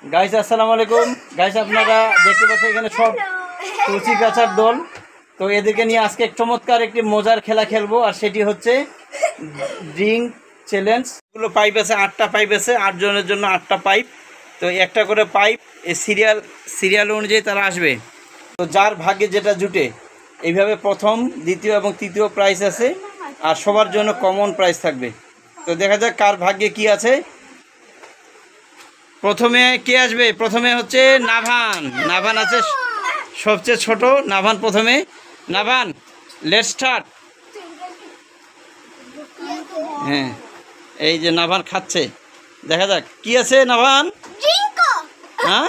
Guys আসসালামু আলাইকুম। Guys আপনারা দেখতে পাচ্ছেন এখানে সব তুলসী গাছার দল। তো এদেরকে নিয়ে আজকে চমৎকার একটি মজার খেলা খেলবো, আর সেটি হচ্ছে ড্রিঙ্ক চ্যালেঞ্জ। এগুলো পাইপ আছে, 8টা পাইপ আছে, 8 জনের জন্য 8টা পাইপ। তো একটা করে পাইপ সিরিয়াল অনুযায়ী তারা আসবে। তো যার ভাগ্যে যেটা জুটে এইভাবে প্রথম, দ্বিতীয় এবং তৃতীয় প্রাইজ আছে, আর সবার জন্য কমন প্রাইজ থাকবে। তো দেখা যাক কার ভাগ্যে কি আছে। প্রথমে কে আসবে? প্রথমে হচ্ছে নাভান আছে সবচেয়ে ছোট। নাভান প্রথমে। নাভান, লেটস স্টার্ট। হ্যাঁ, এই যে নাভান খাচ্ছে, দেখা যাক কি আছে নাভান। হ্যাঁ,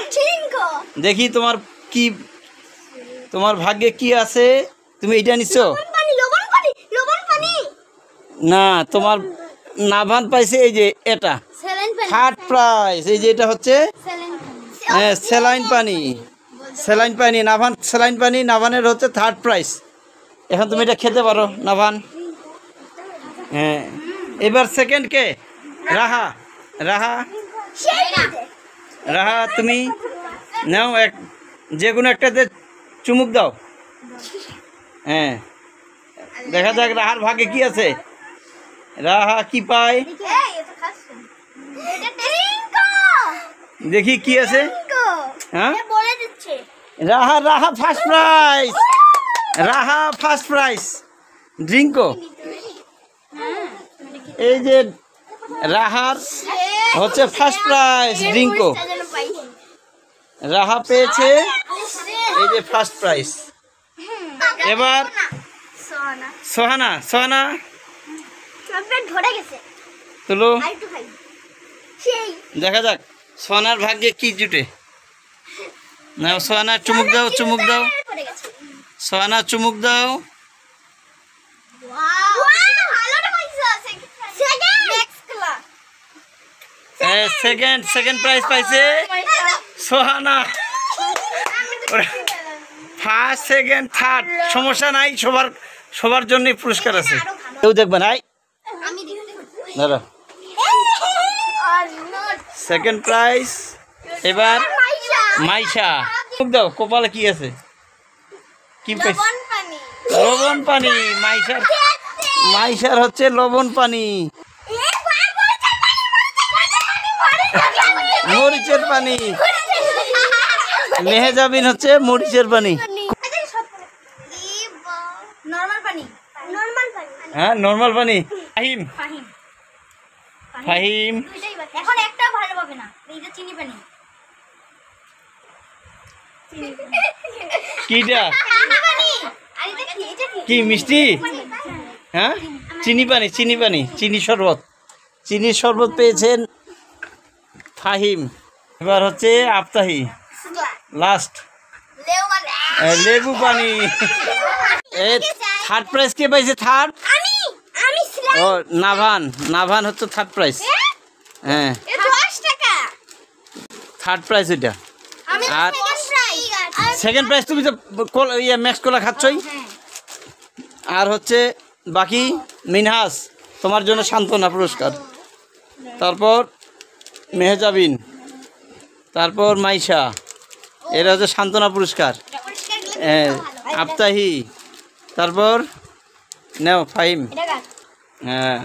দেখি তোমার ভাগ্যে কি আছে। তুমি এটা নিচ্ছ না? তোমার নাভান পাইছে এই যে এটা থার্ড প্রাইজ। এই যে এটা হচ্ছে স্যালাইন পানি। নাভান স্যালাইন পানি, নাভানের হচ্ছে থার্ড প্রাইজ। এখন তুমি এটা খেতে পারো নাভান। হ্যাঁ, এবার সেকেন্ড কে? রাহা তুমি নাও, যে কোনো একটাতে চুমুক দাও। হ্যাঁ, দেখা যাক রাহার ভাগ্যে কি আছে। রাহা কি পায়, দেখি কি আছে। হ্যাঁ, রাহা ফার্স্ট প্রাইজ। ড্রিঙ্কো, এই যে রাহার হচ্ছে ফার্স্ট প্রাইজ ড্রিঙ্কো। রাহা পেয়েছে এই যে ফার্স্ট প্রাইজ। এবার সোহানা তুলো, দেখা যাক সোহানার ভাগ্যে কি জুটে। না, সোহানা চুমুক দাও। সোহানা চুমুক দাও। সেকেন্ড প্রাইজ পাইছে সোহানা। ফার্স্ট, সেকেন্ড, থার্ড সমস্যা নাই, সবার জন্যই পুরস্কার আছে। কেউ দেখবে না। দাঁড়া, সেকেন্ড প্রাইজ। এবার মাইশা, দাও কপালে কি আছে। কি পাইছে? লবণ পানি। মাইশার হচ্ছে লবণ পানি। মরিচের পানি। মেহেজাবিন হচ্ছে মরিচের পানি। হ্যাঁ, নর্মাল পানি। ফাহিম কিটা কি মিষ্টি? হ্যাঁ, চিনি পানি। চিনির শরবত পেয়েছেন ফাহিম। এবার হচ্ছে আফতাহি, লাস্ট লেবু পানি। থার্ড প্রাইজ কে পাইছে? ও নাভান হচ্ছে থার্ড প্রাইজ। হ্যাঁ, থার্ড প্রাইজ ওইটা। আর সেকেন্ড প্রাইজ তুমি তো ম্যাক্স কোলা খাচ্ছই। আর হচ্ছে বাকি মিনহাস, তোমার জন্য সান্ত্বনা পুরস্কার। তারপর মেহজাবিন, তারপর মাইশা, এরা হচ্ছে সান্ত্বনা পুরস্কার। আফতাহি, তারপর নাও ফাহিম। হ্যাঁ।